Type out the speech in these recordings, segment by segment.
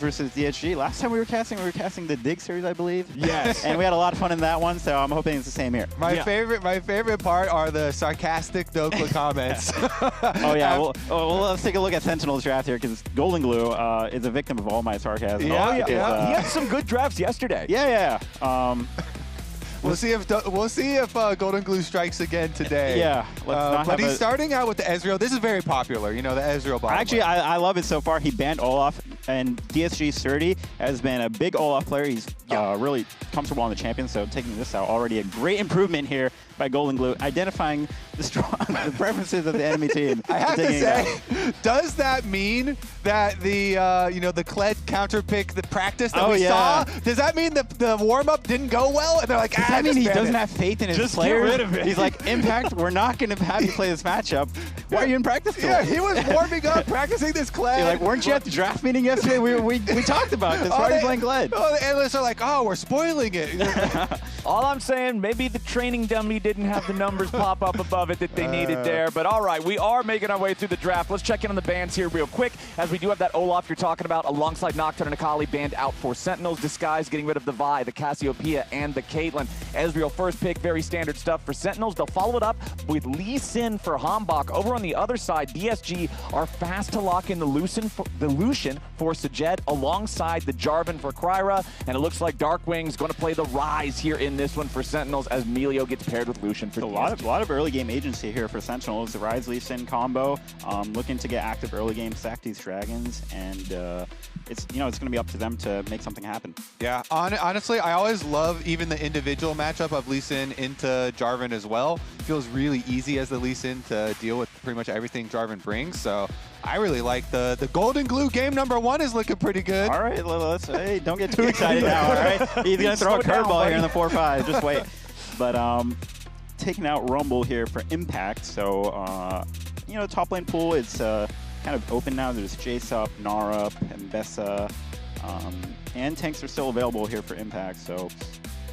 versus DSG. Last time we were casting the Dig series, I believe. Yes. And we had a lot of fun in that one, so I'm hoping it's the same here. My favorite part are the sarcastic Dhokla comments. Oh yeah, well, let's take a look at Sentinels draft here, because Golden Glue is a victim of all my sarcasm. Yeah, he had some good drafts yesterday. Yeah. We'll see if Golden Glue strikes again today. Yeah, but he's starting out with the Ezreal. This is very popular, you know, the Ezreal bottom. Actually, I love it so far. He banned Olaf, and DSG Srtty has been a big Olaf player. He's really comfortable on the champion, so taking this out already a great improvement here by Golden Glue, identifying the preferences of the enemy team. I have to say, does that mean that the the Kled counter pick, the practice that we saw, does that mean the warm up didn't go well? And they're like, does that mean he doesn't have faith in his players? Get rid of it. He's like, Impact, we're not going to have you play this matchup. Why are you in practice? Yeah, he was warming up, practicing this Kled. You're like, weren't you at the draft meeting yesterday? We talked about this. Why are you playing Kled? Oh, the analysts are like, oh, we're spoiling it. All I'm saying, maybe the training dummy didn't have the numbers pop up above it that they needed there. But all right, we are making our way through the draft. Let's check in on the bans here real quick, as we do have that Olaf you're talking about alongside Nocturne and Akali banned out for Sentinels. Disguise getting rid of the Vi, the Cassiopeia, and the Caitlyn. Ezreal first pick, very standard stuff for Sentinels. They'll follow it up with Lee Sin for HamBak. Over on the other side, DSG are fast to lock in the Lucian for Sajed alongside the Jarvan for KryRa. And it looks like DARKWINGS going to play the Ryze here in this one for Sentinels as Milio gets paired with Lucian for DSG. A lot of early game agency here for Sentinels. The Ryze Lee Sin combo, looking to get active early game, sack these dragons, and it's going to be up to them to make something happen. Yeah, honestly, I always love even the individual matchup of Lee Sin into Jarvan as well. Feels really easy as the Lee Sin to deal with pretty much everything Jarvan brings. So I really like the Golden Glue game #1 is looking pretty good. All right, hey, don't get too excited now. All right, he's going to throw a curveball here in the 4-5. Just wait. But taking out Rumble here for Impact. So top lane pool is kind of open now. There's Jace up, Gnar up, and Bessa, and tanks are still available here for Impact. So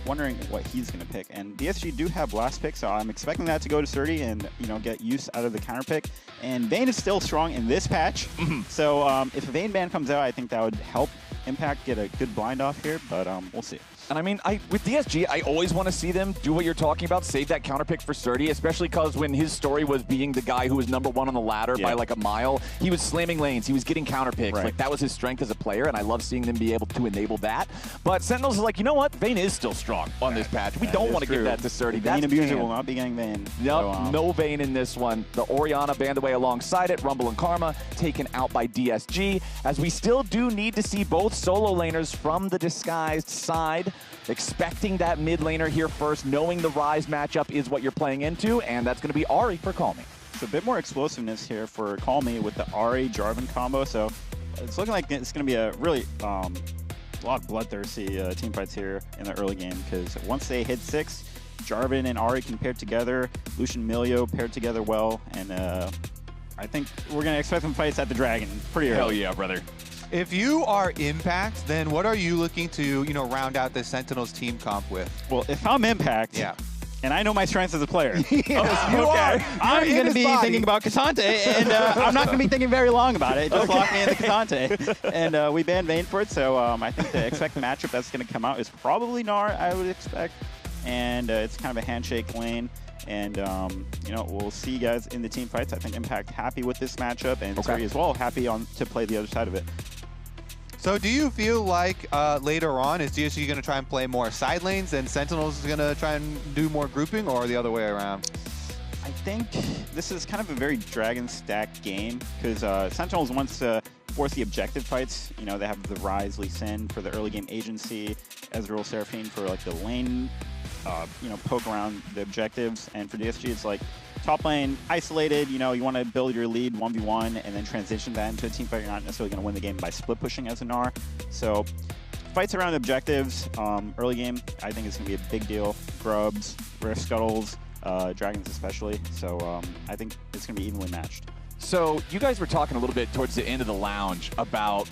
wondering what he's going to pick. And DSG do have last pick, so I'm expecting that to go to Srtty and get use out of the counter pick. And Vayne is still strong in this patch, so if a Vayne ban comes out, I think that would help Impact get a good blind off here. But we'll see. And I mean, with DSG, I always want to see them do what you're talking about, save that counter pick for Srtty, especially because when his story was being the guy who was #1 on the ladder by like a mile, he was slamming lanes, he was getting counter picks. Right. Like, that was his strength as a player, and I love seeing them be able to enable that. But Sentinels is like, you know what? Vayne is still strong on this patch. We don't want to give that to Srtty. Vayne abuser will not be getting Vayne. Nope, so, no Vayne in this one. The Orianna banned away alongside it. Rumble and Karma taken out by DSG, as we still do need to see both solo laners from the disguised side. Expecting that mid laner here first, knowing the Ryze matchup is what you're playing into, and that's going to be Ahri for Callme. So a bit more explosiveness here for Callme with the Ahri Jarvan combo. So it's looking like it's going to be a really a lot of bloodthirsty team fights here in the early game, because once they hit 6, Jarvan and Ahri can pair together, Lucian Milio paired together well, and I think we're going to expect some fights at the Dragon pretty early. Hell yeah, brother. If you are Impact, then what are you looking to, round out the Sentinels team comp with? Well, if I'm Impact, and I know my strengths as a player, I'm going to be thinking about Ksante, and I'm not going to be thinking very long about it. Just lock me into Ksante. And we banned Vayne for it, so I think the expected matchup that's going to come out is probably Gnar, I would expect. And it's kind of a handshake lane. And, we'll see you guys in the team fights. I think Impact happy with this matchup, and Srtty as well happy to play the other side of it. So do you feel like later on, is DSG going to try and play more side lanes and Sentinels is going to try and do more grouping, or the other way around? I think this is kind of a very Dragon stack game, because Sentinels wants to force the objective fights. They have the Ryze Lee Sin for the early game agency, Ezreal Seraphine for like the lane, poke around the objectives. And for DSG, it's like top lane, isolated, you want to build your lead 1v1 and then transition that into a team fight. You're not necessarily going to win the game by split pushing as a Gnar. So fights around objectives, early game, I think it's going to be a big deal. Grubs, Rare Scuttles, Dragons especially. So I think it's going to be evenly matched. So you guys were talking a little bit towards the end of the lounge about,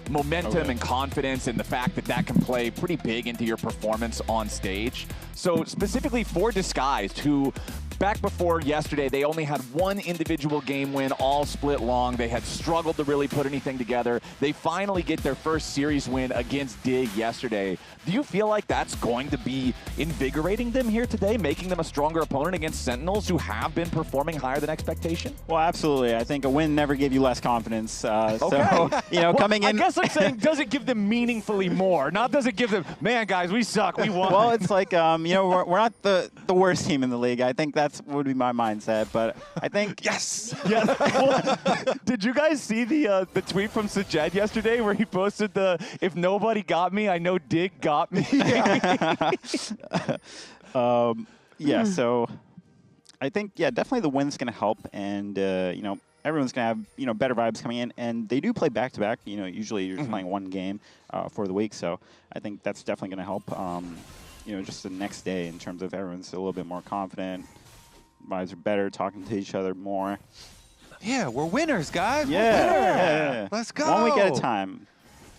momentum and confidence, and the fact that that can play pretty big into your performance on stage. So specifically for Disguised, who back before yesterday, they only had one individual game win, all split long. They had struggled to really put anything together. They finally get their first series win against Dig yesterday. Do you feel like that's going to be invigorating them here today, making them a stronger opponent against Sentinels who have been performing higher than expectation? Well, absolutely. I think a win never gave you less confidence. Okay. So, you know, coming in. I guess I'm saying, does it give them meaningfully more? Not does it give them, man, guys, we suck, we won. Well, it's like, you know, we're not the worst team in the league. I think that's would be my mindset. But I think Yes. Yeah. Well, did you guys see the tweet from Sajed yesterday where he posted the "If nobody got me, I know Dig got me"? Yeah. So I think definitely the win's going to help, and you know, everyone's going to have better vibes coming in, and they do play back to back. You know, usually you're playing one game for the week, so I think that's definitely going to help. You know, just the next day in terms of everyone's a little bit more confident. Vibes are better, talking to each other more. Yeah, we're winners, guys. Yeah. Let's go. 1 week at a time.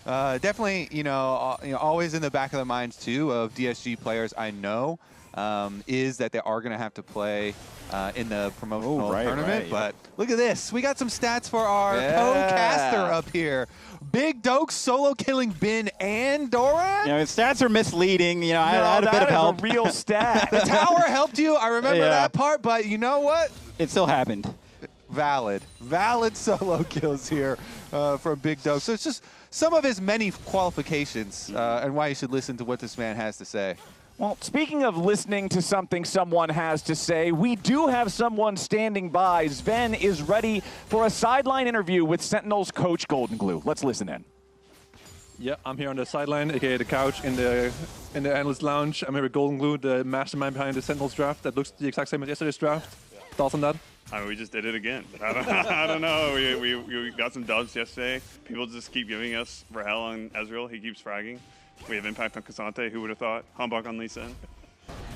Definitely, you know, always in the back of the minds too of DSG players I know is that they are going to have to play in the promotional tournament. But look at this, we got some stats for our co-caster up here. Big Doke solo killing Bin and Doran. You know, his stats are misleading. You know, I had a bit of help. That is a real stat. The tower helped you. I remember that part, but you know what? It still happened. Valid solo kills here from Big Doke. So it's just some of his many qualifications and why you should listen to what this man has to say. Well, speaking of listening to something someone has to say, we do have someone standing by. Sven is ready for a sideline interview with Sentinels coach Golden Glue. Let's listen in. Yeah, I'm here on the sideline, aka the couch in the analyst lounge. I'm here with Golden Glue, the mastermind behind the Sentinels draft that looks the exact same as yesterday's draft. Thoughts on that? I mean, we just did it again. I don't know. We got some dubs yesterday. People just keep giving us Rahel on Ezreal. He keeps fragging. We have impact on Ksante. Who would have thought? HamBak on Lucian.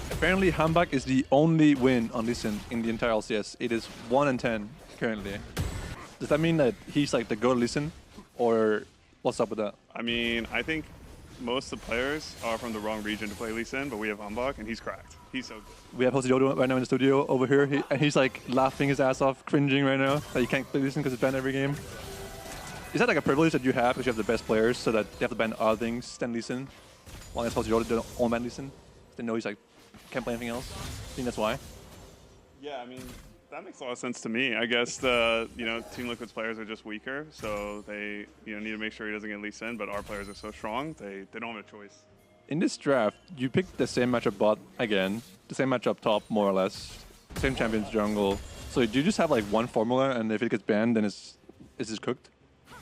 Apparently, HamBak is the only win on Lucian in the entire LCS. It is 1-10 currently. Does that mean that he's like the GOAT Lucian, or what's up with that? I mean, I think most of the players are from the wrong region to play Lucian, but we have HamBak, and he's cracked. He's so good. We have Jose Yodo right now in the studio over here, and he's like laughing his ass off, cringing right now that you can't play Lucian because it's banned every game. Is that like a privilege that you have because you have the best players, so that you have to ban other things than Lucian? While Jose Yodo don't all ban Lucian, they know he's like can't play anything else. I think that's why. Yeah, I mean, that makes a lot of sense to me. I guess the Team Liquid's players are just weaker, so they need to make sure he doesn't get Lucian. But our players are so strong, they don't have a choice. In this draft, you picked the same matchup bot again, the same matchup top more or less, same champions jungle. So do you just have like one formula, and if it gets banned, then is this cooked?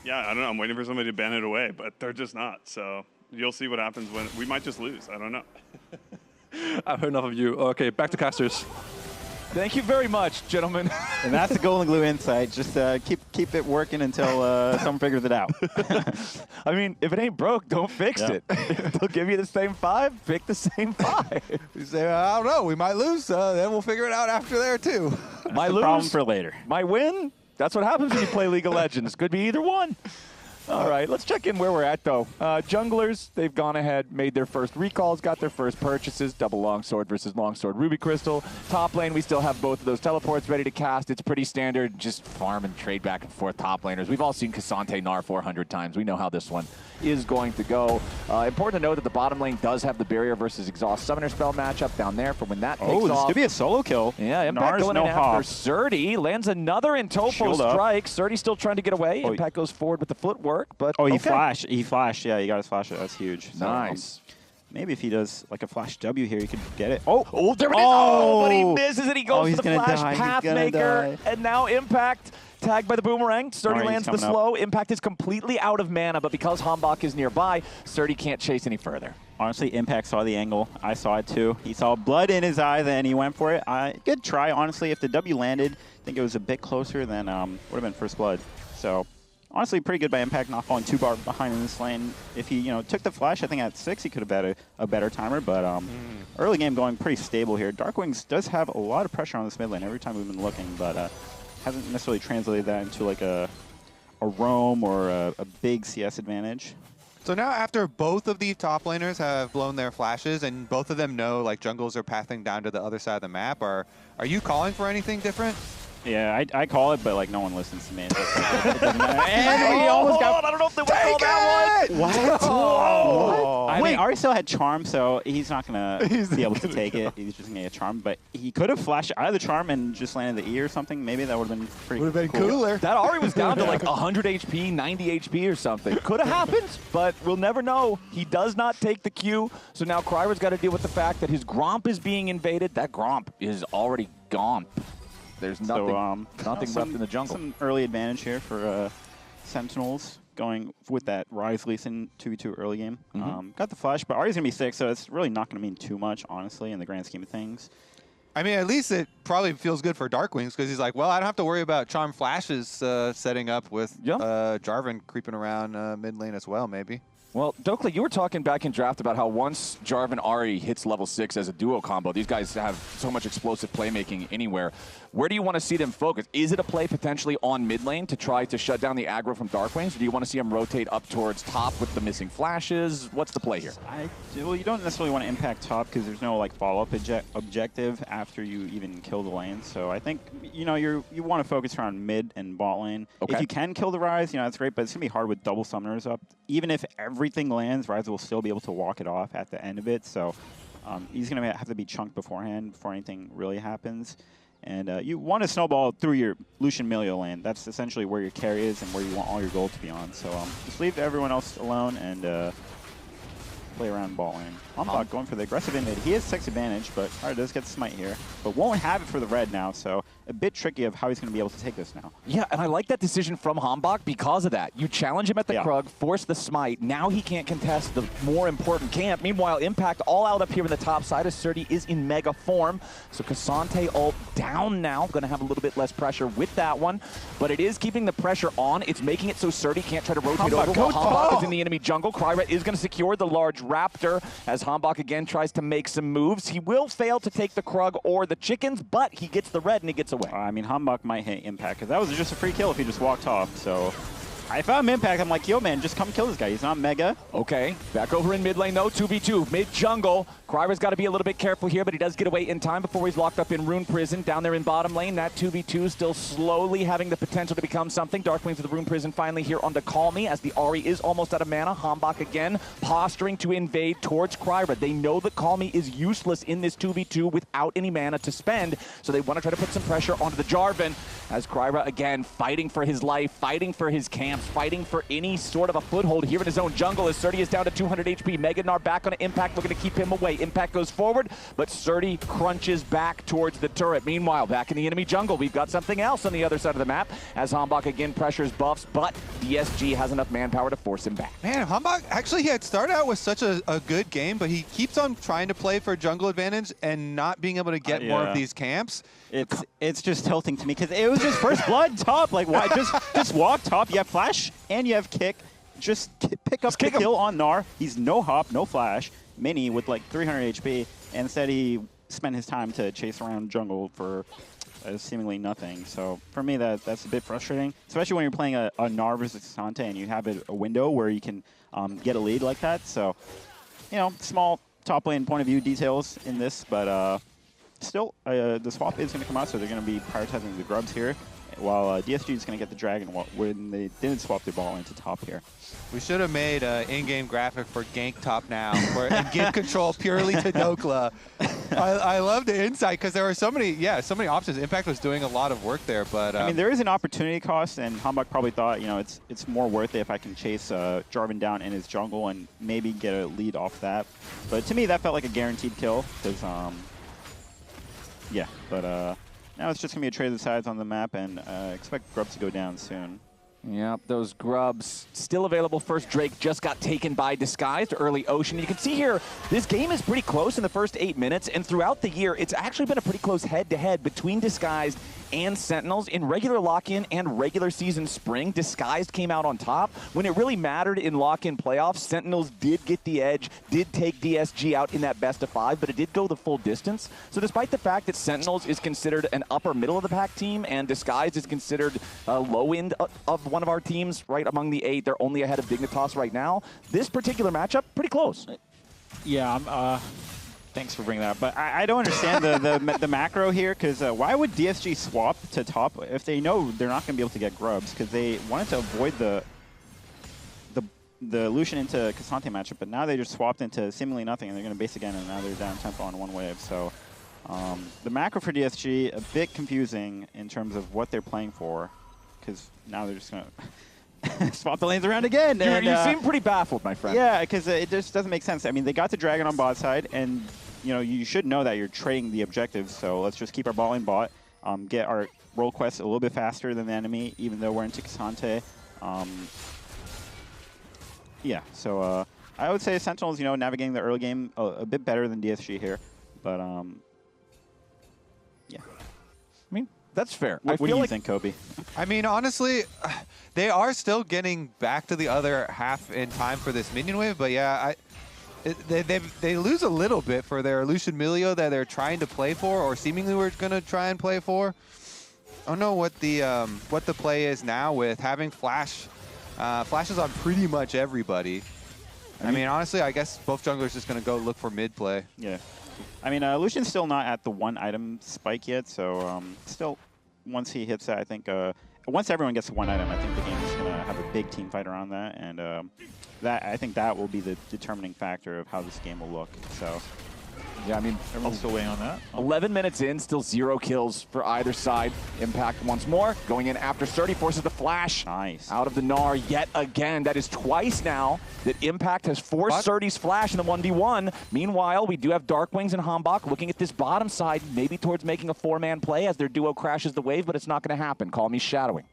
Yeah, I don't know. I'm waiting for somebody to ban it away, but they're just not. So you'll see what happens when we might just lose. I don't know. I've heard enough of you. Okay, back to casters. Thank you very much, gentlemen. And that's the Golden Glue insight. Just keep it working until someone figures it out. I mean, if it ain't broke, don't fix it. If they'll give you the same 5, pick the same 5. You say, I don't know, we might lose, then we'll figure it out after there too. My lose, problem for later. My win, that's what happens when you play League of Legends. Could be either one. All right, let's check in where we're at, though. Junglers, they've gone ahead, made their first recalls, got their first purchases, double longsword versus longsword Ruby Crystal. Top lane, we still have both of those teleports ready to cast. It's pretty standard, just farm and trade back and forth top laners. We've all seen Ksante Gnar 400 times. We know how this one is going to go. Important to note that the bottom lane does have the barrier versus exhaust summoner spell matchup down there for when that takes off. Oh, this could be a solo kill. Yeah, Impact going in after Srtty. Lands another in Topo strike. Srtty still trying to get away. Impact goes forward with the footwork, but he flashed. He flashed. Yeah, he got his flash. That's huge. So, nice. Maybe if he does like a flash W here, he could get it. Oh, there it is. Oh, but he misses it. He goes for the flash die. Pathmaker, and now Impact tagged by the boomerang. Srtty lands the slow. Impact is completely out of mana, but because HamBak is nearby, Srtty can't chase any further. Honestly, Impact saw the angle. I saw it too. He saw blood in his eye, then he went for it. Good try, honestly. If the W landed, I think it was a bit closer than would have been first blood. So honestly, pretty good by Impact, not falling too far behind in this lane. If he took the flash, I think at 6 he could have had a better timer, but early game going pretty stable here. DARKWINGS does have a lot of pressure on this mid lane every time we've been looking, but hasn't necessarily translated that into like a roam or a big CS advantage. So now after both of the top laners have blown their flashes and both of them know like jungles are pathing down to the other side of the map, are you calling for anything different? Yeah, I call it, but like no one listens to me. It doesn't matter. And he almost got. I don't know if they would call that one. What? Oh. I mean, Ahri still had charm, so he's not gonna be able to take it. He's just gonna get charm, but he could have flashed out of the charm and just landed the E or something. Maybe that would have been pretty. Would have been cool. cooler. That Ahri was down to like 100 HP, 90 HP or something. Could have happened, but we'll never know. He does not take the Q, so now KryRa's got to deal with the fact that his Gromp is being invaded. That Gromp is already gone. There's nothing, nothing left in the jungle. Some early advantage here for Sentinels going with that Ryze Lucian 2v2 early game. Got the flash, but Ahri's going to be 6, so it's really not going to mean too much, honestly, in the grand scheme of things. I mean, at least it probably feels good for DARKWINGS because he's like, well, I don't have to worry about charm flashes setting up with Jarvan creeping around mid lane as well, maybe. Well, Dhokla, you were talking back in draft about how once Jarvan Ahri hits level 6 as a duo combo, these guys have so much explosive playmaking anywhere. Where do you want to see them focus? Is it a play potentially on mid lane to try to shut down the aggro from DARKWINGS, or do you want to see them rotate up towards top with the missing flashes? What's the play here? Well, you don't necessarily want to impact top because there's no like follow-up objective after you even kill the lane. So I think you want to focus around mid and bot lane. Okay. If you can kill the Ryze, that's great, but it's gonna be hard with double summoners up. Even if everything lands, Ryze will still be able to walk it off at the end of it. So he's going to have to be chunked beforehand before anything really happens. And you want to snowball through your Lucian Milio lane. That's essentially where your carry is and where you want all your gold to be on. So just leave everyone else alone and play around ball lane. HamBak going for the aggressive invade. He has 6 advantage, but Ahri does get smite here. But won't have it for the red now, so a bit tricky of how he's going to be able to take this now. Yeah, and I like that decision from HamBak because of that. You challenge him at the Krug, force the smite. Now he can't contest the more important camp. Meanwhile, Impact all out up here in the top side as Srtty is in mega form. So Ksante ult down now. Going to have a little bit less pressure with that one. But it is keeping the pressure on. It's making it so Srtty can't try to rotate over while HamBak is in the enemy jungle. KryRa is going to secure the large Raptor as HamBak again tries to make some moves. He will fail to take the Krug or the chickens, but he gets the red and he gets away. I mean, HamBak might hit Impact, because that was just a free kill if he just walked off. So if I'm Impact, I'm like, yo, man, just come kill this guy. He's not mega. Okay, back over in mid lane, though, 2v2, mid-jungle. KryRa's got to be a little bit careful here, but he does get away in time before he's locked up in Rune Prison. Down there in bottom lane, that 2v2 still slowly having the potential to become something. DARKWINGS with the Rune Prison finally here on the Callme as the Ahri is almost out of mana. HamBak again posturing to invade towards KryRa. They know that Callme is useless in this 2v2 without any mana to spend, so they want to try to put some pressure onto the Jarvan as KryRa again fighting for his life, fighting for his camps, fighting for any sort of a foothold here in his own jungle as Srtty is down to 200 HP. Gnar back on Impact, looking to keep him away. Impact goes forward, but Srtty crunches back towards the turret. Meanwhile, back in the enemy jungle, we've got something else on the other side of the map as HamBak again pressures buffs, but DSG has enough manpower to force him back. Man, HamBak, actually he had started out with such a good game, but he keeps on trying to play for jungle advantage and not being able to get more of these camps. It's just tilting to me because it was just first blood top. Like, why? Just walk top. You have flash and you have kick. Just pick up the kill on Gnar. He's no hop, no flash. Mini with like 300 HP. And instead he spent his time to chase around jungle for seemingly nothing. So for me, that's a bit frustrating, especially when you're playing a Gnar versus Ksante and you have a window where you can get a lead like that. So, small top lane point of view details in this, but still, the swap is going to come out, so they're going to be prioritizing the grubs here, while DSG is going to get the dragon when they didn't swap their ball into top here. We should have made an in-game graphic for gank top now and give control purely to Dhokla. I love the insight because there were so many options. Impact was doing a lot of work there, but I mean, there is an opportunity cost, and HamBak probably thought, it's more worth it if I can chase Jarvan down in his jungle and maybe get a lead off that. But to me, that felt like a guaranteed kill because yeah, but now it's just going to be a trade of the sides on the map, and expect grubs to go down soon. Yep, those grubs still available. First Drake just got taken by Disguised early Ocean. You can see here, this game is pretty close in the first 8 minutes, and throughout the year, it's actually been a pretty close head-to-head between Disguised and Sentinels. In regular lock-in and regular season spring, Disguised came out on top. When it really mattered in lock-in playoffs, Sentinels did get the edge, did take DSG out in that best of 5, but it did go the full distance. So despite the fact that Sentinels is considered an upper middle of the pack team and Disguised is considered a low end of one of our teams, right among the 8, they're only ahead of Dignitas right now. This particular matchup, pretty close. Yeah, thanks for bringing that up. But I don't understand the macro here, because why would DSG swap to top if they know they're not going to be able to get grubs? Because they wanted to avoid the Lucian into Ksante matchup, but now they just swapped into seemingly nothing, and they're going to base again, and now they're down tempo on 1 wave. So the macro for DSG, a bit confusing in terms of what they're playing for, because now they're just going to swap the lanes around again. You seem pretty baffled, my friend. Yeah, because it just doesn't make sense. I mean, they got the Dragon on bot side, and you should know that you're trading the objectives, so let's just keep our ball in bot, get our roll quests a little bit faster than the enemy, even though we're into Ksante. Yeah, so I would say Sentinels, navigating the early game a bit better than DSG here, but yeah. I mean, that's fair. What do you think, Kobe? I mean, honestly, they are still getting back to the other half in time for this minion wave, but yeah, they lose a little bit for their Lucian Milio that they're trying to play for, or seemingly we're going to try and play for. I don't know what the play is now with having flashes on pretty much everybody. I mean, honestly, I guess both junglers just going to go look for mid play. Yeah. I mean, Lucian's still not at the 1 item spike yet, so still, once he hits that, I think, once everyone gets to 1 item, I think the game is going to have a big team fight around that, and I think that will be the determining factor of how this game will look. So. Yeah, I mean, everyone's still waiting on that. 11 minutes in, still 0 kills for either side. Impact once more, going in after Srtty, forces the flash. Nice. Out of the Gnar yet again. That is twice now that Impact has forced Srtty's flash in the 1v1. Meanwhile, we do have DARKWINGS and HamBak looking at this bottom side, maybe towards making a 4-man play as their duo crashes the wave, but it's not going to happen. Callme shadowing.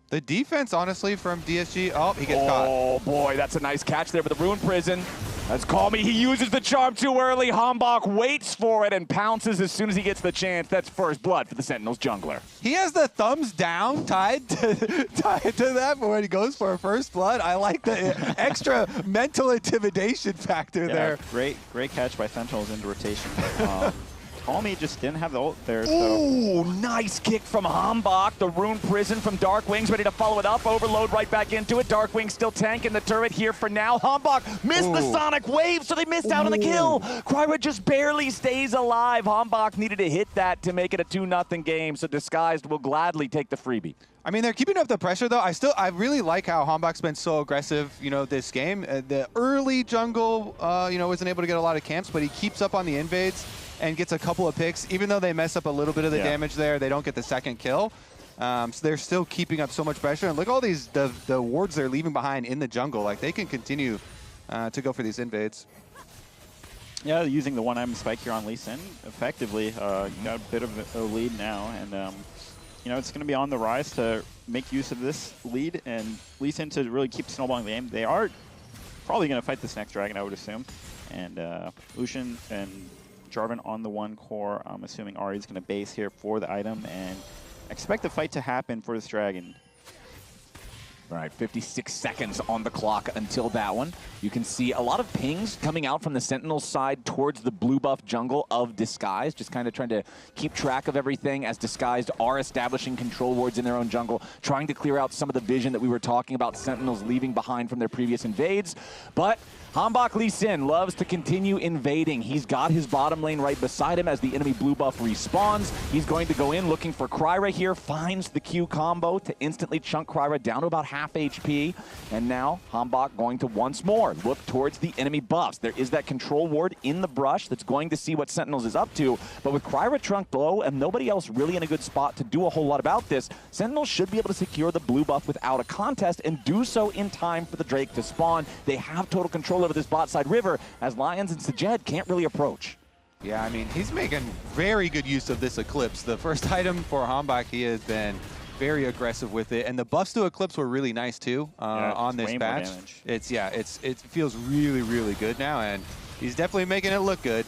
The defense, honestly, from DSG, oh, he gets caught. Oh, boy, that's a nice catch there with the Rune Prison. That's Callme. He uses the charm too early. HamBak waits for it and pounces as soon as he gets the chance. That's first blood for the Sentinels jungler. He has the thumbs down tied to that for when he goes for a first blood. I like the extra mental intimidation factor there. Great catch by Sentinels into rotation. Callme just didn't have the ult there. Ooh, nice kick from HamBak. The Rune Prison from DARKWINGS, ready to follow it up. Overload right back into it. DARKWINGS still tanking the turret here for now. HamBak missed the Sonic Wave, so they missed out on the kill. KryRa just barely stays alive. HamBak needed to hit that to make it a 2-0 game, so Disguised will gladly take the freebie. I mean, they're keeping up the pressure, though. I really like how HamBak's been so aggressive, this game. The early jungle, wasn't able to get a lot of camps, but he keeps up on the invades and gets a couple of picks. Even though they mess up a little bit of the damage there, they don't get the second kill. So they're still keeping up so much pressure. And look at all these the wards they're leaving behind in the jungle. Like, they can continue to go for these invades. Yeah, using the 1 item spike here on Lee Sin effectively. Got a bit of a lead now. And, it's going to be on the Ryze to make use of this lead and Lee Sin to really keep snowballing the game. They are probably going to fight this next dragon, I would assume. And Lucian and Jarvan on the 1 core. I'm assuming Ahri is going to base here for the item and expect the fight to happen for this dragon. All right, 56 seconds on the clock until that one. You can see a lot of pings coming out from the Sentinel side towards the blue buff jungle of Disguised, just kind of trying to keep track of everything as Disguised are establishing control wards in their own jungle, trying to clear out some of the vision that we were talking about Sentinels leaving behind from their previous invades. But HamBak Lee Sin loves to continue invading. He's got his bottom lane right beside him as the enemy blue buff respawns. He's going to go in looking for KryRa here, finds the Q combo to instantly chunk KryRa down to about half HP. And now HamBak going to once more look towards the enemy buffs. There is that control ward in the brush that's going to see what Sentinels is up to. But with KryRa trunked low and nobody else really in a good spot to do a whole lot about this, Sentinels should be able to secure the blue buff without a contest and do so in time for the Drake to spawn. They have total control over this bot side river as Lyonz and Sajed can't really approach. Yeah, I mean, he's making very good use of this Eclipse. The first item for HamBak, he has been very aggressive with it, and the buffs to Eclipse were really nice too on this patch. It feels really, really good now, and he's definitely making it look good.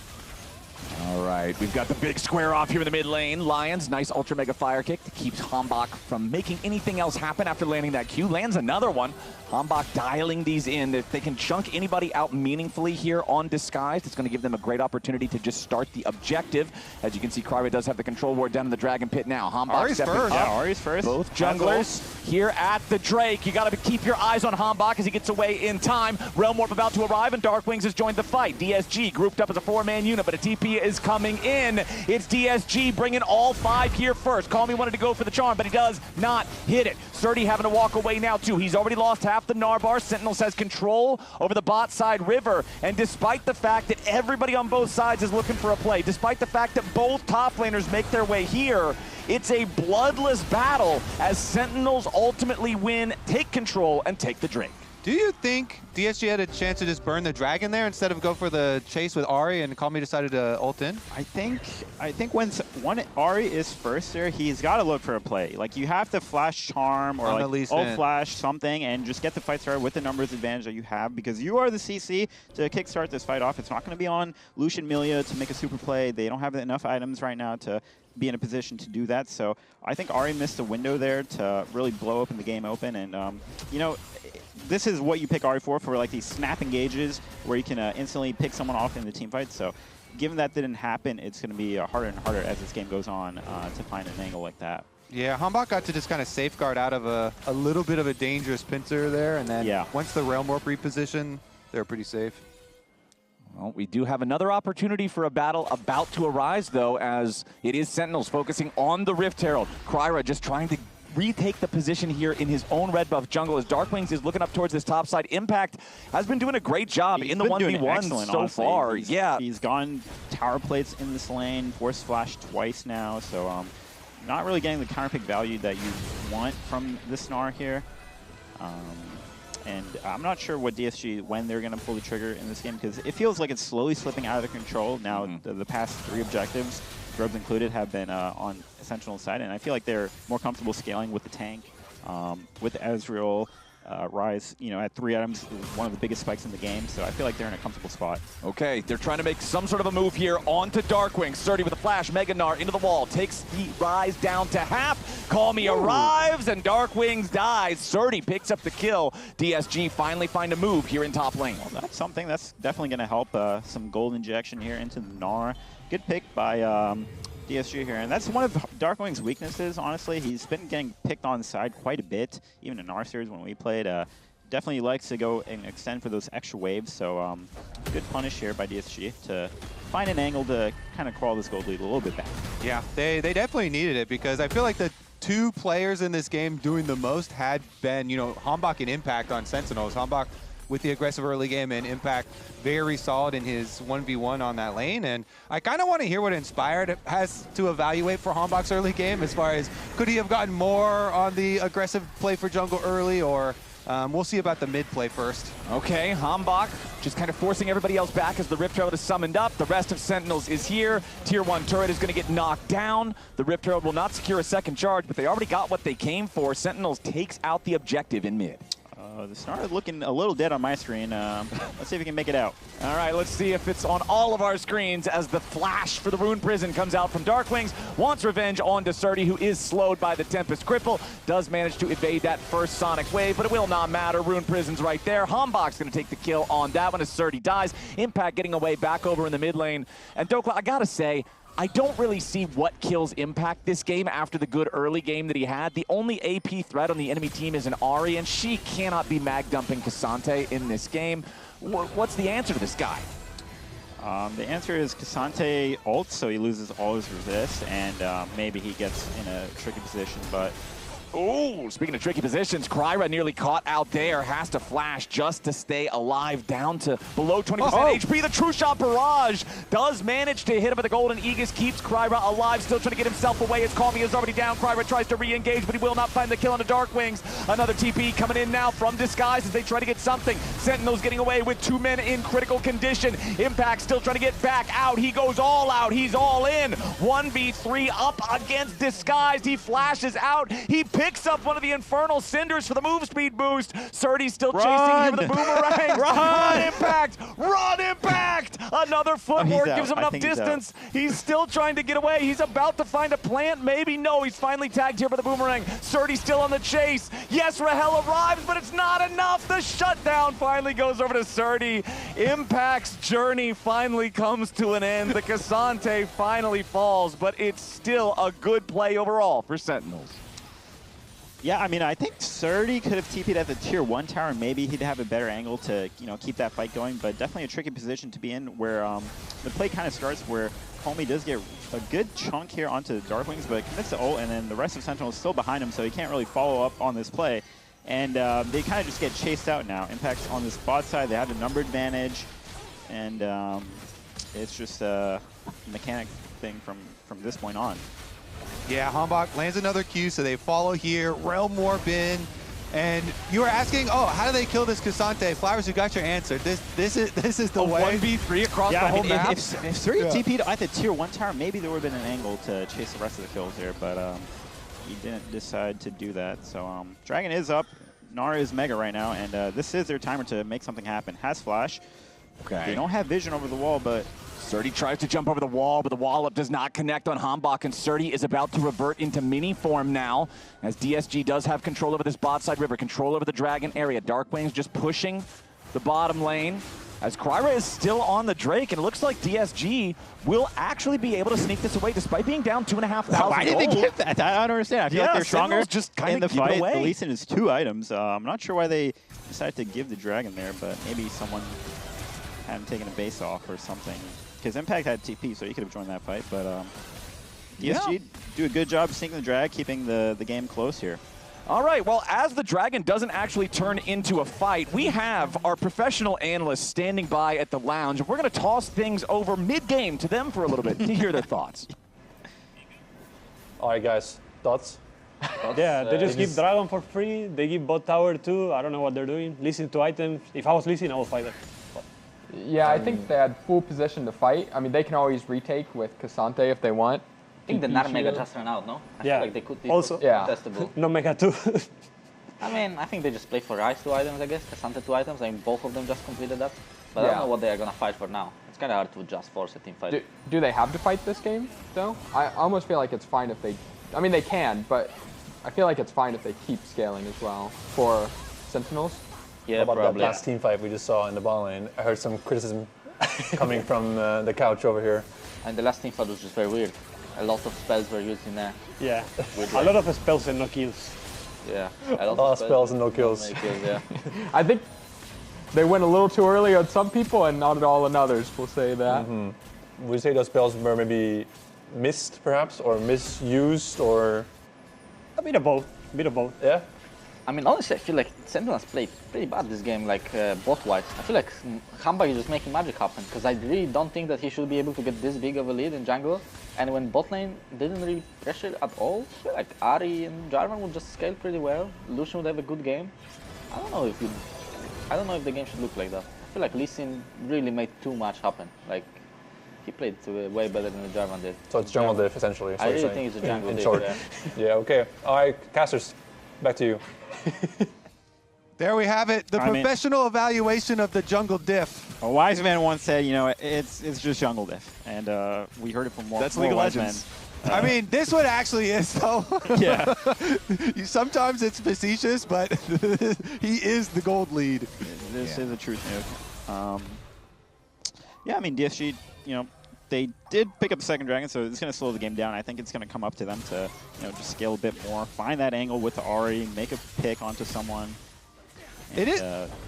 All right, we've got the big square off here in the mid lane. Lyonz, nice ultra mega fire kick that keeps HamBak from making anything else happen after landing that Q. Lands another one. HamBak dialing these in. If they can chunk anybody out meaningfully here on Disguised, it's going to give them a great opportunity to just start the objective. As you can see, KryRa does have the control ward down in the Dragon Pit now. HamBak stepping up. Yeah, Ahri's first. Both junglers here at the Drake. You got to keep your eyes on HamBak as he gets away in time. Realm Warp about to arrive, and DARKWINGS has joined the fight. DSG grouped up as a 4-man unit, but a TP is coming in. It's DSG bringing all 5 here first. Callme wanted to go for the charm, but he does not hit it. Srtty having to walk away now too. He's already lost half the Gnar bar. Sentinels has control over the bot side river, and despite the fact that everybody on both sides is looking for a play, despite the fact that both top laners make their way here, it's a bloodless battle as Sentinels ultimately win, take control, and take the Drake. Do you think DSG had a chance to just burn the dragon there instead of go for the chase with Ahri and Callme decided to ult in? I think when Ahri is first there, he's got to look for a play. Like, you have to flash charm or like ult flash something and just get the fight started with the numbers advantage that you have, because you are the CC to kickstart this fight off. It's not going to be on Lucian Milio to make a super play. They don't have enough items right now to be in a position to do that. So I think Ahri missed a window there to really blow open the game open. And, you know, this is what you pick Ahri for like these snap engages where you can instantly pick someone off in the team fight. So given that didn't happen, it's going to be harder and harder as this game goes on to find an angle like that. Yeah, HamBak got to just kind of safeguard out of a little bit of a dangerous pincer there, and then once the Realm Warp reposition, they're pretty safe. Well, we do have another opportunity for a battle about to arise, though, as it is Sentinels focusing on the Rift Herald. KryRa just trying to retake the position here in his own red buff jungle as DARKWINGS is looking up towards this top side. Impact has been doing a great job in the 1v1 so far. He's gone tower plates in this lane, force flash twice now, so not really getting the counter pick value that you want from this Gnar here. And I'm not sure what DSG, when they're going to pull the trigger in this game, because it feels like it's slowly slipping out of their control. Now, the past 3 objectives, Grubs included, have been on Sentinel's side, and I feel like they're more comfortable scaling with the tank, with Ezreal. Ryze, you know, at 3 items, one of the biggest spikes in the game, so I feel like they're in a comfortable spot. Okay, they're trying to make some sort of a move here onto DARKWINGS. Srtty with a flash, Mega Gnar into the wall, takes the Ryze down to half. Callme arrives, and DARKWINGS dies. Srtty picks up the kill. DSG finally find a move here in top lane. Well, that's something that's definitely going to help some gold injection here into the Gnar. Good pick by DSG here, and that's one of DARKWING's weaknesses, honestly. He's been getting picked on side quite a bit, even in our series when we played. Definitely likes to go and extend for those extra waves, so good punish here by DSG to find an angle to kind of crawl this gold lead a little bit back. Yeah, they definitely needed it, because I feel like the 2 players in this game doing the most had been, you know, HamBak and Impact on Sentinels. HamBak with the aggressive early game, and Impact very solid in his 1v1 on that lane. And I kind of want to hear what Inspired has to evaluate for HamBak's early game, as far as could he have gotten more on the aggressive play for jungle early, or we'll see about the mid play first. Okay, HamBak just kind of forcing everybody else back as the Rift Herald is summoned up. The rest of Sentinels is here. Tier 1 turret is going to get knocked down. The Rift Herald will not secure a second charge, but they already got what they came for. Sentinels takes out the objective in mid. The Gnar is looking a little dead on my screen. Let's see if we can make it out. All right, let's see if it's on all of our screens as the flash for the Rune Prison comes out from DARKWINGS. Wants revenge onto Srtty, who is slowed by the Tempest Cripple. Does manage to evade that first Sonic Wave, but it will not matter. Rune Prison's right there. HamBak's going to take the kill on that one as Srtty dies. Impact getting away back over in the mid lane. And Dhokla, I got to say, I don't really see what kills Impact this game after the good early game that he had. The only AP threat on the enemy team is an Ahri, and she cannot be mag dumping Ksante in this game. What's the answer to this guy? The answer is Ksante ults, so he loses all his resist, and maybe he gets in a tricky position, but... Oh, speaking of tricky positions, KryRa nearly caught out there, has to flash just to stay alive, down to below 20% HP. The True Shot Barrage does manage to hit him with the Golden Aegis, keeps KryRa alive, still trying to get himself away as Callme is already down. KryRa tries to re-engage, but he will not find the kill on the DARKWINGS. Another TP coming in now from Disguise as they try to get something. Sentinels getting away with 2 men in critical condition. Impact still trying to get back out. He goes all out. He's all in. 1v3 up against Disguised. He flashes out. He picks up one of the Infernal Cinders for the move speed boost. Srtty's still chasing him with the boomerang. Run, Impact! Run, Impact! Another another footwork gives him I enough think he's out. distance. He's still trying to get away. He's about to find a plant. Maybe no. He's finally tagged here by the boomerang. Srtty still on the chase. Yes, Rahel arrives, but it's not enough. The shutdown finally goes over to Srtty. Impact's journey finally comes to an end. The Ksante finally falls, but it's still a good play overall for Sentinels. Yeah, I mean, I think Srtty could have TP'd at the tier 1 tower, and maybe he'd have a better angle to, keep that fight going, but definitely a tricky position to be in where the play kind of starts where Callme does get a good chunk here onto the DARKWINGS, but commits to ult, and then the rest of Sentinel is still behind him, so he can't really follow up on this play. And they kind of just get chased out now. Impact's on this bot side. They have the number advantage, and it's just a mechanic thing from this point on. Yeah, HamBak lands another Q, so they follow here. Realm Warp in, and you were asking, oh, how do they kill this Ksante? Flowers, you got your answer. This is the way. 1v3 across the whole map. If Srtty TP'd at the tier 1 tower, maybe there would have been an angle to chase the rest of the kills here, but he didn't decide to do that. So Dragon is up. Gnar is mega right now, and this is their timer to make something happen. Has flash. Okay. They don't have vision over the wall, but Srtty tries to jump over the wall, but the wall up does not connect on HamBak, and Srtty is about to revert into mini form now, as DSG does have control over this bot side river, control over the Dragon area. DARKWINGS just pushing the bottom lane, as KryRa is still on the Drake, and it looks like DSG will actually be able to sneak this away, despite being down 2,500 why did they get that? I don't understand. I feel like they're stronger just in the give fight. away. The Lee Sin is 2 items. I'm not sure why they decided to give the Dragon there, but maybe someone hadn't taken a base off or something. Because Impact had TP, so he could have joined that fight. But DSG do a good job sneaking the drag, keeping the game close here. All right, well, as the Dragon doesn't actually turn into a fight, we have our professional analysts standing by at the lounge. We're going to toss things over mid-game to them for a little bit to hear their thoughts. All right, guys, thoughts? Yeah, they just give Dragon for free. They give bot tower too. I don't know what they're doing. Listen to items. If I was listening, I would fight them. Yeah, I think they had full position to fight. I mean, they can always retake with Ksante if they want. I think the Gnar Mega just ran out, no? I feel like they could be also testable. No Mega 2. I mean, I think they just play for Ryze 2 items, I guess. Ksante 2 items. I mean, both of them just completed that. But I don't know what they are going to fight for now. It's kind of hard to just force a team fight. Do they have to fight this game, though? I almost feel like it's fine if they... I mean, they can, but I feel like it's fine if they keep scaling as well for Sentinels. Yeah, what about probably. that last team fight we just saw in the ball lane? I heard some criticism coming from the couch over here. And the last team fight was just very weird. A lot of spells were used in there. Yeah, a lot of spells and no kills. Yeah, a lot of spells and no kills. Yeah. I think they went a little too early on some people and not at all on others, we'll say that. Would you say those spells were maybe missed, perhaps, or misused, or...? A bit of both. Yeah? I mean, honestly, I feel like Sentinels played pretty bad this game, like bot-wise. I feel like HamBak is just making magic happen, because I really don't think that he should be able to get this big of a lead in jungle. And when bot lane didn't really pressure at all, I feel like Ahri and Jarvan would just scale pretty well. Lucian would have a good game. I don't know if the game should look like that. I feel like Lee Sin really made too much happen. Like, he played way better than the Jarvan did. So it's jungle diff, essentially. I really think it's a jungle diff, short. yeah. Yeah, okay. All right, casters, back to you. There we have it, the professional evaluation of the jungle diff. A wise man once said, it's just jungle diff, and we heard it from more. That's League of Legends. I mean, this one actually is, though. Yeah. Sometimes it's facetious, but he is the gold lead. This is a truth nuke. Yeah, I mean, DSG, they did pick up the second Dragon, so it's going to slow the game down. I think it's going to come up to them to, just scale a bit more, find that angle with the Ahri, make a pick onto someone. And,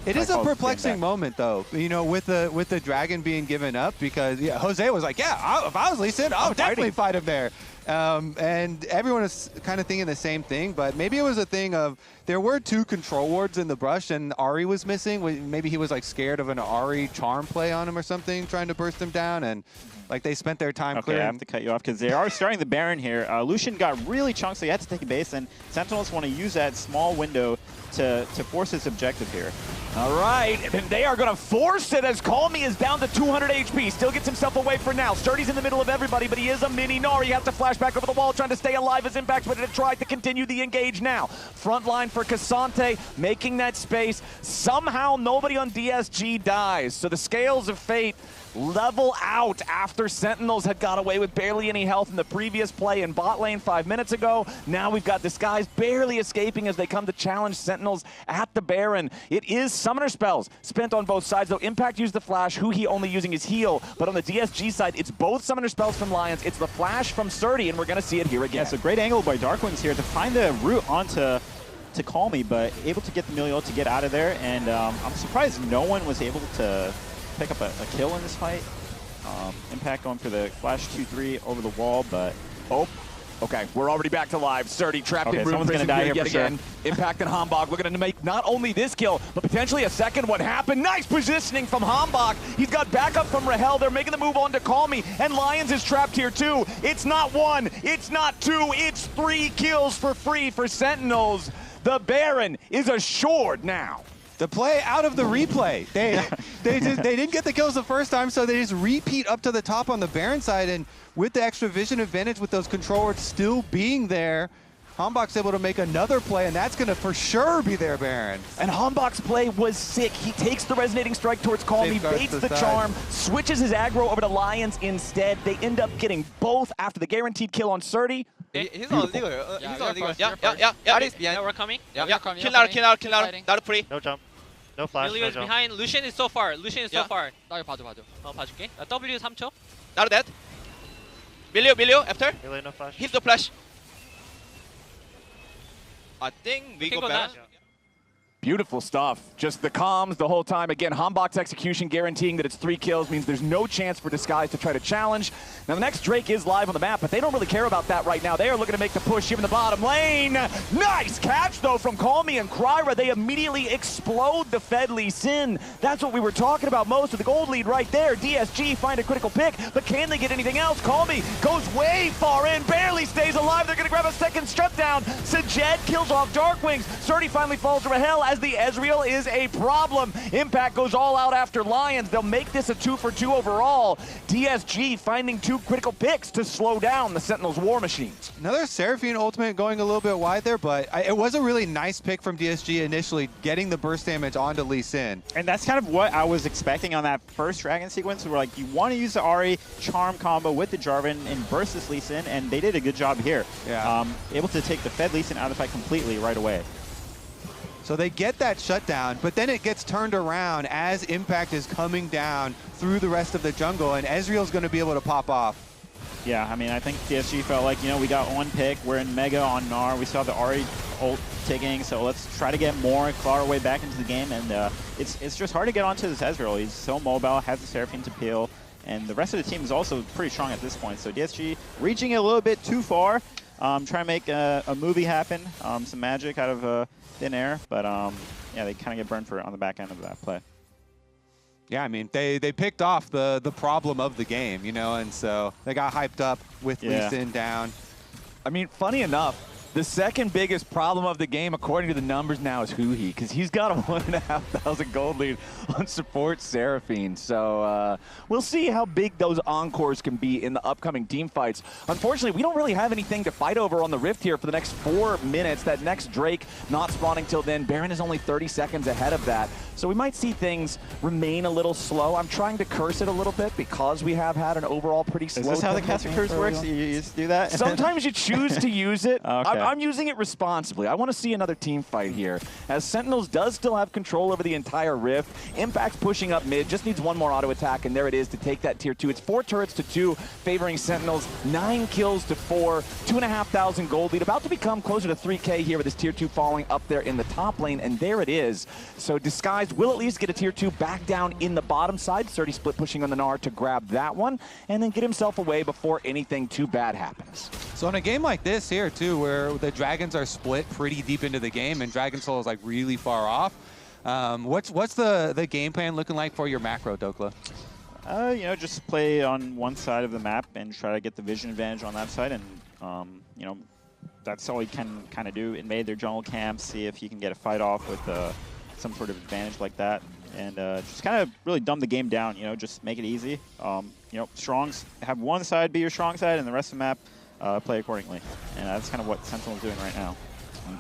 it is a perplexing moment, though, with the Dragon being given up, because Jose was like, if I was Lee Sin, I would definitely fight him there. And everyone is kind of thinking the same thing, but maybe it was a thing of there were 2 control wards in the brush and Ahri was missing. Maybe he was like scared of an Ahri charm play on him or something, trying to burst him down, and like they spent their time clearing. I have to cut you off because they are starting the Baron here. Lucian got really chunked, so he had to take a base, and Sentinels want to use that small window to force his objective here. All right, and they are going to force it as Callme is down to 200 HP. Still gets himself away for now. Srtty's in the middle of everybody, but he is a mini Gnar. He has to flash back over the wall, trying to stay alive as Impact's ready to try to continue the engage now. Front line for Ksante, making that space. Somehow nobody on DSG dies, so the scales of fate level out after Sentinels had got away with barely any health in the previous play in bot lane 5 minutes ago. Now we've got Disguise barely escaping as they come to challenge Sentinels at the Baron. It is summoner spells spent on both sides, though Impact used the flash, huhi only using his heal. But on the DSG side, it's both summoner spells from Lyonz, it's the flash from Srtty, and we're going to see it here again. Yeah, it's a great angle by DARKWINGS here to find the route onto Callme, but able to get the Milio to get out of there. And I'm surprised no one was able to pick up a kill in this fight. Impact going for the flash 2-3 over the wall, but okay, we're already back to live. Srtty trapped in room someone's gonna die here yet for sure. again. Impact and HamBak looking to make not only this kill, but potentially a second one happen. Nice positioning from HamBak. He's got backup from Rahel. They're making the move on to Callme, and Lyonz is trapped here too. It's not one, it's not two, it's 3 kills for free for Sentinels. The Baron is assured now. The play out of the replay. They didn't get the kills the first time, so they just repeat up to the top on the Baron side, and with the extra vision advantage with those controllers still being there, HamBak's able to make another play, and that's going to for sure be their Baron. And HamBak's play was sick. He takes the resonating strike towards Callme, baits the charm, switches his aggro over to Lyonz instead. They end up getting both after the guaranteed kill on Srtty. He's on legal. He's on legal. Yeah, Ahri's behind. Yeah, we're coming. Yeah, Kill Gnar. Milio free. No jump. No flash. Milio is behind. Lucian is so far. So far. 봐줘. 봐줄게. W 3초. Not dead. Milio after. Milio no flash. Hit the flash. I think we go back. Beautiful stuff. Just the comms the whole time. Again, HamBak's execution guaranteeing that it's 3 kills means there's no chance for Disguise to try to challenge. Now, the next Drake is live on the map, but they don't really care about that right now. They are looking to make the push here in the bottom lane. Nice catch, though, from Callme and KryRa. They immediately explode the Fed Lee Sin. That's what we were talking about most of the gold lead right there. DSG find a critical pick, but can they get anything else? Callme goes way far in, barely stays alive. They're going to grab a second strip down. Sajed kills off DARKWINGS. Srtty finally falls to Rahel as the Ezreal is a problem. Impact goes all out after Lyonz. They'll make this a 2-for-2 overall. DSG finding 2 critical picks to slow down the Sentinels' war machine. Another Seraphine ultimate going a little bit wide there, but it was a really nice pick from DSG initially, getting the burst damage onto Lee Sin. And that's kind of what I was expecting on that first Dragon sequence. We're like, you want to use the Ahri charm combo with the Jarvan and burst this Lee Sin, and they did a good job here. Yeah. Able to take the Fed Lee Sin out of the fight completely right away. So they get that shutdown, but then it gets turned around as Impact is coming down through the rest of the jungle, and Ezreal's going to be able to pop off. Yeah, I mean, I think DSG felt like, we got one pick. We're in Mega on Gnar. We saw the Ahri ult ticking, so let's try to get more, claw our way back into the game. And it's just hard to get onto this Ezreal. He's so mobile, has the Seraphine to peel, and the rest of the team is also pretty strong at this point. So DSG reaching it a little bit too far, trying to make a movie happen, some magic out of thin air, but yeah, they kind of get burned for it on the back end of that play. Yeah, I mean, they picked off the problem of the game, and so they got hyped up with Lee Sin down. I mean, funny enough, the second biggest problem of the game, according to the numbers now, is huhi, because he's got a 1,500 gold lead on support Seraphine. So we'll see how big those encores can be in the upcoming team fights. Unfortunately, we don't really have anything to fight over on the Rift here for the next 4 minutes. That next Drake not spawning till then. Baron is only 30 seconds ahead of that. So we might see things remain a little slow. I'm trying to curse it a little bit because we have had an overall pretty slow. Is this how the caster curse works? You just do that? Sometimes you choose to use it. Okay. I'm using it responsibly. I want to see another team fight here. As Sentinels does still have control over the entire Rift. Impact's pushing up mid. Just needs one more auto attack, and there it is to take that tier 2. It's 4 turrets to 2, favoring Sentinels. 9 kills to 4. 2,500 gold lead. About to become closer to 3K here with this tier 2 falling up there in the top lane, and there it is. So Disguised will at least get a tier 2 back down in the bottom side. Srtty split pushing on the Gnar to grab that one, and then get himself away before anything too bad happens. So in a game like this here, too, where the Dragons are split pretty deep into the game and Dragon Soul is like really far off, what's the game plan looking like for your macro, Dhokla? Just play on one side of the map and try to get the vision advantage on that side, and that's all you can kind of do. Invade their jungle camps, see if you can get a fight off with the some sort of advantage like that. And just kind of really dumb the game down, you know, just make it easy. You know, strongs, have one side be your strong side and the rest of the map play accordingly. And that's kind of what Sentinel's doing right now.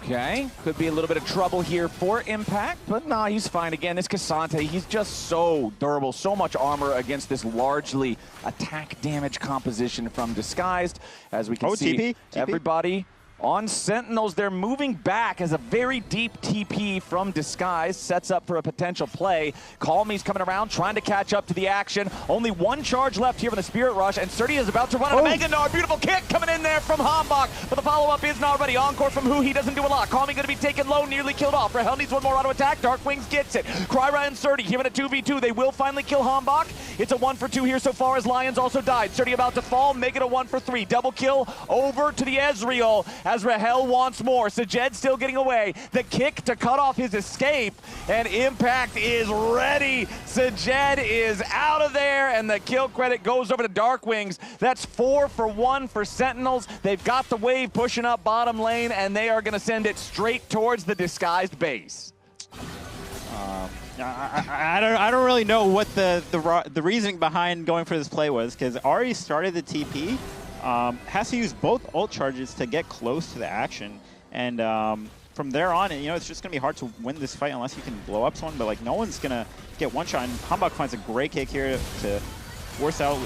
Okay, could be a little bit of trouble here for Impact, but nah, he's fine. Again, this Ksante, he's just so durable, so much armor against this largely attack damage composition from Disguised. As we can see, TP. Everybody on Sentinels, they're moving back as a very deep TP from Disguise sets up for a potential play. Callme's coming around, trying to catch up to the action. Only one charge left here from the Spirit Rush, and Srtty is about to run out of Mega Gnar. Beautiful kick coming in there from HamBak, but the follow-up is not ready. Encore from huhi doesn't do a lot. Callme going to be taken low, nearly killed off. Rahel needs one more auto attack. DARKWINGS gets it. KryRa and Srtty here in a 2v2. They will finally kill HamBak. It's a 1 for 2 here so far as Lyonz also died. Srtty about to fall, make it a 1 for 3. Double kill over to the Ezreal as Rahel wants more. Sajed still getting away. The kick to cut off his escape, and Impact is ready. Sajed is out of there, and the kill credit goes over to DARKWINGS. That's 4 for 1 for Sentinels. They've got the wave pushing up bottom lane, and they are going to send it straight towards the Disguised base. I don't really know what the reasoning behind going for this play was, because Ahri started the TP. Has to use both ult charges to get close to the action, and from there on, you know, it's just gonna be hard to win this fight unless you can blow up someone. But like, no one's gonna get one shot. And HamBak finds a great kick here to force out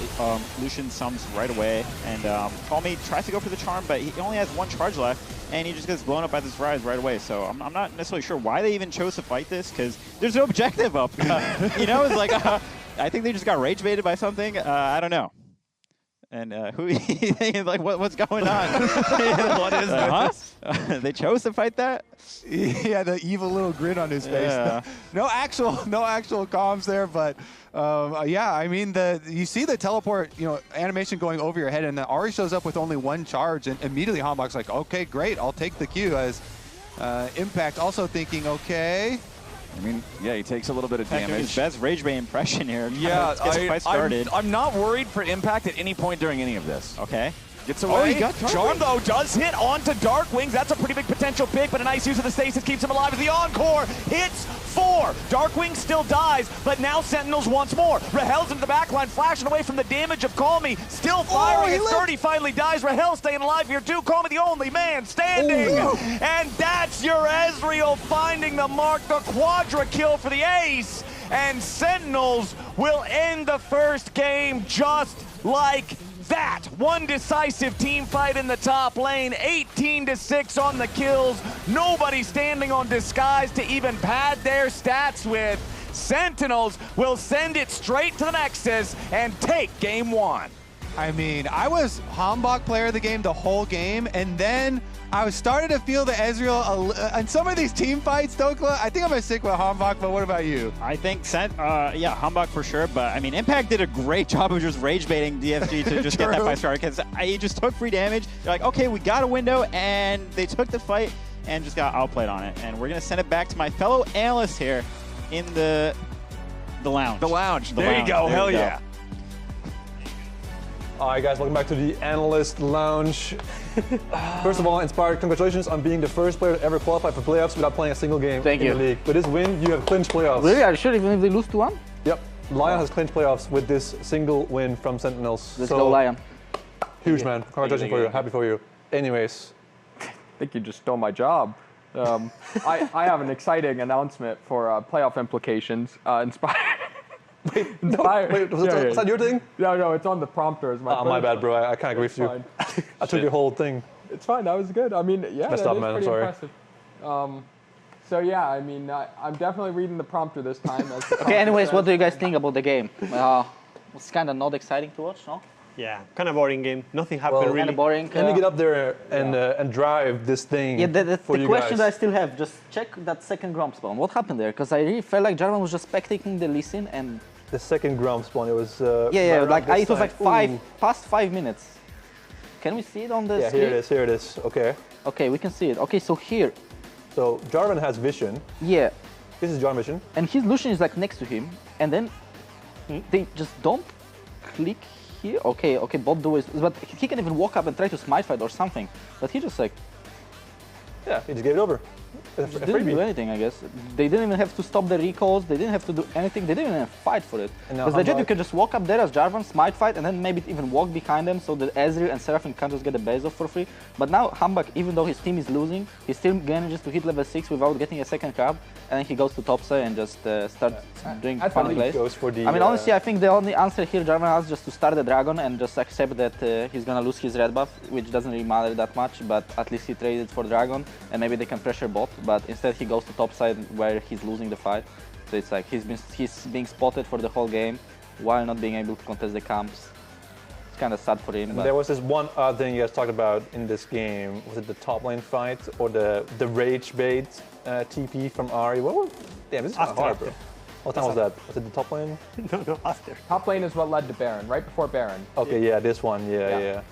Lucian sums right away. And Callme tries to go for the charm, but he only has one charge left, and he just gets blown up by this Ryze right away. So I'm not necessarily sure why they even chose to fight this, because there's no objective up. You know, it's like I think they just got rage baited by something. I don't know. And huhi, like, what's going on? What is this? They chose to fight that? He had the evil little grin on his face. Yeah. No actual comms there, but yeah, I mean, you see the teleport, you know, animation going over your head, and then Ahri shows up with only one charge, and immediately HamBak's like, okay, great, I'll take the Q. As Impact also thinking, okay. I mean, yeah, he takes a little bit of damage. His best rage bait impression here. Yeah, Gets the fight started. I'm not worried for Impact at any point during any of this. Okay. Gets away. Oh, he got Charm, though, does hit onto DARKWINGS. That's a pretty big potential pick, but a nice use of the stasis keeps him alive as the Encore hits 4. DARKWINGS still dies, but now Sentinels wants more. Rahel's into the backline, flashing away from the damage of Callme. Still firing as Srtty finally dies. Rahel staying alive here, too. Callme the only man standing. And that's your Ezreal finding the mark, the quadra kill for the ace. And Sentinels will end the first game just like that. One decisive team fight in the top lane, 18-6 on the kills. Nobody standing on Disguise to even pad their stats with. Sentinels will send it straight to the Nexus and take game 1. I mean, I was HamBak player of the game the whole game, and then I was starting to feel the Ezreal and some of these team fights, Dhokla. I think I'm gonna stick with HamBak, but what about you? I think yeah, HamBak for sure, but I mean, Impact did a great job of just rage baiting DSG to just get that fight started, because he just took free damage. They're like, okay, we got a window, and they took the fight and just got outplayed on it. And we're gonna send it back to my fellow analysts here in the lounge. The lounge. There you go. Hell yeah. All right, guys, welcome back to the Analyst Lounge. First of all, Inspired, congratulations on being the first player to ever qualify for playoffs without playing a single game in the league. With this win, you have clinched playoffs. Really? Are you sure even if they lose to 1? Yep. Lion has clinched playoffs with this single win from Sentinels. Let's go, Lion. Huge, man. Congratulations for you. Happy for you. Anyways. I think you just stole my job. I have an exciting announcement for playoff implications. Inspired. Wait, was that your thing? No, it's on the prompter. My bad, bro. I can't agree with you. I took your whole thing. It's fine. That was good. I mean, yeah, messed up, man. I'm sorry. Impressive. So yeah, I mean, I'm definitely reading the prompter this time. Okay. Anyways, what do you guys think about the game? It's kind of not exciting to watch, no? Yeah, kind of boring game. Nothing happened really. Kind of boring. Let me get up there and drive this thing. Yeah, the question that I still have, just check that second Gromp spawn. What happened there? Because I really felt like Jarvan was just spectating the Lee Sin and. The second Gromp spawn, it was. Like it was like past 5 minutes. Can we see it on the screen? Yeah, here it is. Okay. Okay, we can see it. Okay, so here. So Jarvan has vision. Yeah. This is Jarvan vision. And his Lucian is like next to him, and then they just don't click here. Okay, bot do is, but he can even walk up and try to smite fight or something. But he just like. Yeah, he just gave it over. A They didn't do anything, I guess. They didn't even have to stop the recalls. They didn't have to do anything. They didn't even fight for it. Because legit, you can just walk up there as Jarvan, smite fight, and then maybe even walk behind them so that Ezreal and Seraphine can just get the base off for free. But now HamBak, even though his team is losing, he still manages to hit level 6 without getting a second crab, and then he goes to top side and just starts doing fun plays. I mean, honestly, I think the only answer here Jarvan has just to start the dragon and just accept that he's gonna lose his red buff, which doesn't really matter that much, but at least he traded for dragon, and maybe they can pressure bot, but instead he goes to top side where he's losing the fight. So it's like he's being spotted for the whole game while not being able to contest the camps. It's kind of sad for him. There was this one other thing you guys talked about in this game. Was it the top lane fight or the rage bait TP from Ahri? Damn, this is kind of hard, bro. What time was that? Was it the top lane? No, after. Top lane is what led to Baron, right before Baron. Okay, yeah, this one, yeah.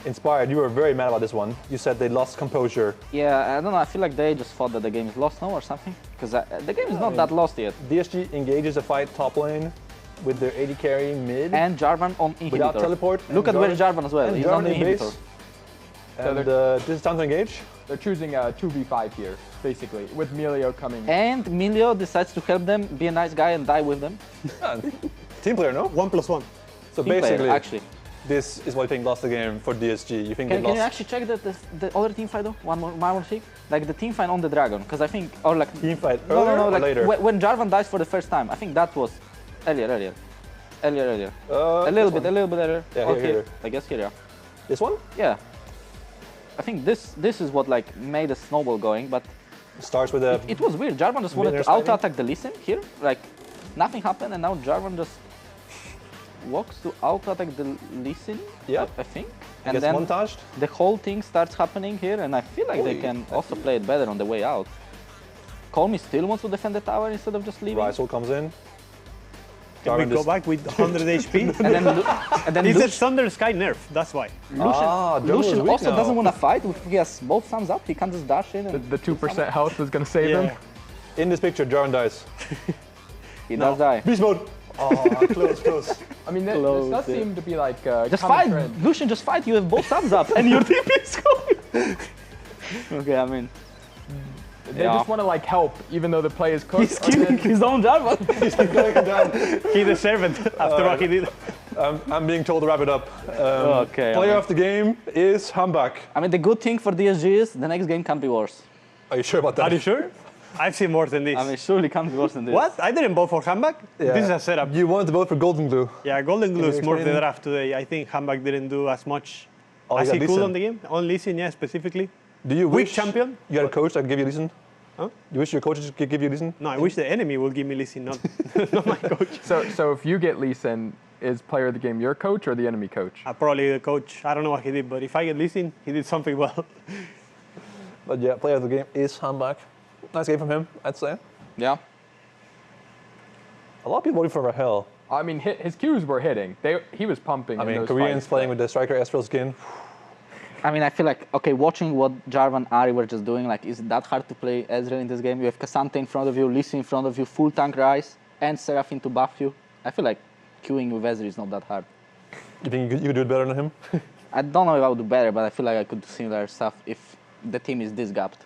Inspired, you were very mad about this one. You said they lost composure. Yeah, I don't know, I feel like they just thought that the game is lost now or something. Because the game is not that lost yet. DSG engages a fight top lane with their AD carry mid. And Jarvan on inhibitor. Without teleport. Look at where Jarvan as well, he's on the inhibitor. And this is time to engage? They're choosing a 2v5 here, basically, with Milio coming. And Milio decides to help them, be a nice guy and die with them. Team player, no? 1+1. So team basically, player, actually. This is what you think lost the game for DSG. You think they lost? Can you actually check the other team fight though? One more check? Like the team fight on the dragon, because I think, or like... Team fight earlier or like later? When Jarvan dies for the first time, I think that was earlier. A little bit earlier. Yeah, here. I guess here, yeah. This one? Yeah. I think this is what like made the snowball going, but... Starts with a... It was weird, Jarvan just wanted to auto-attack the Lucian here, like nothing happened and now Jarvan just walks to auto-attack the Lucian, I think. And then montaged. The whole thing starts happening here, and I feel like they can also play it better on the way out. Callme still wants to defend the tower instead of just leaving. Ryze comes in. Can we go back with 100 HP? and then he said Thunder Sky nerf, that's why. Lucian also doesn't want to fight. If he has both thumbs up, he can just dash in. And the 2% health is going to save him. In this picture, Jarvan dies. He does die. Beast mode. Oh, close. I mean, this does seem to be like just fight, Lucian. Just fight. You have both thumbs up, and your team is going. Okay, I mean, they just want to like help, even though the play is cooked. He's killing his own Jarvan. He's going down. He deserved it after what he did. I'm being told to wrap it up. Okay. Player of the game is HamBak. I mean, the good thing for DSG is the next game can't be worse. Are you sure about that? Are you sure? I've seen more than this. I mean, surely can't be worse than this. What? I didn't vote for HamBak? Yeah. This is a setup. You wanted to vote for Golden Glue. Yeah, Golden Glue smurfed the draft today. I think HamBak didn't do as much as he could on the game. On Lucian, yeah, specifically. Do you wish champion? You had a coach that could give you Lucian? Huh? You wish your coaches could give you Lucian? No, I wish the enemy would give me Lucian, not my coach. So if you get Lucian, is player of the game your coach or the enemy coach? Probably the coach. I don't know what he did, but if I get Lucian, he did something well. But yeah, player of the game is HamBak. Nice game from him, I'd say. Yeah. A lot of people voted for Rahel. I mean, his Qs were hitting. He was pumping. I mean, Koreans playing with the striker Ezreal skin. I mean, I feel like, okay, watching what Jarvan and Ahri were just doing, like, is it that hard to play Ezreal in this game? You have Ksante in front of you, Lucian in front of you, full tank Ryze, and Seraphine to buff you. I feel like queuing with Ezreal is not that hard. You think you could do it better than him? I don't know if I would do better, but I feel like I could do similar stuff if the team is this gapped.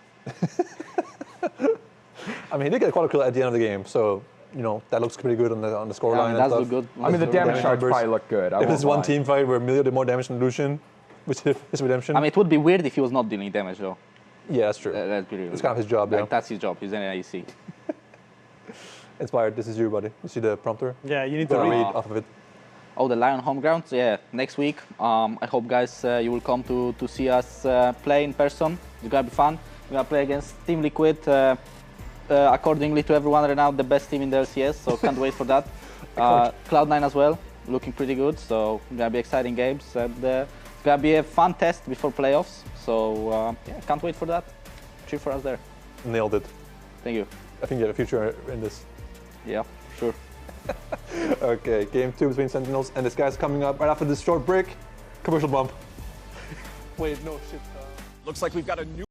I mean, he did get a quad kill at the end of the game, so, you know, that looks pretty good on the scoreline. Yeah, that's good. I mean, the damage charts probably look good. If this one team fight where Milio did more damage than Lucian, which is his redemption. I mean, it would be weird if he was not dealing damage, though. Yeah, that's true. That'd be really it's kind of his job, like, yeah. That's his job. He's an ADC. Inspired, this is you, buddy. You see the prompter? Yeah, you need to read off of it. Oh, the Lion home grounds? Yeah, next week. I hope, guys, you will come to see us play in person. It's gonna be fun. We're gonna play against Team Liquid. Accordingly to everyone right now, the best team in the LCS, so can't wait for that. Cloud9 as well, looking pretty good, so gonna be exciting games, and it's gonna be a fun test before playoffs, so yeah, can't wait for that. Cheer for us there. Nailed it. Thank you. I think you have a future in this. Yeah, sure. Okay, game 2 between Sentinels, and this guy's coming up right after this short break. Commercial bump. Wait, no, shit. Looks like we've got a new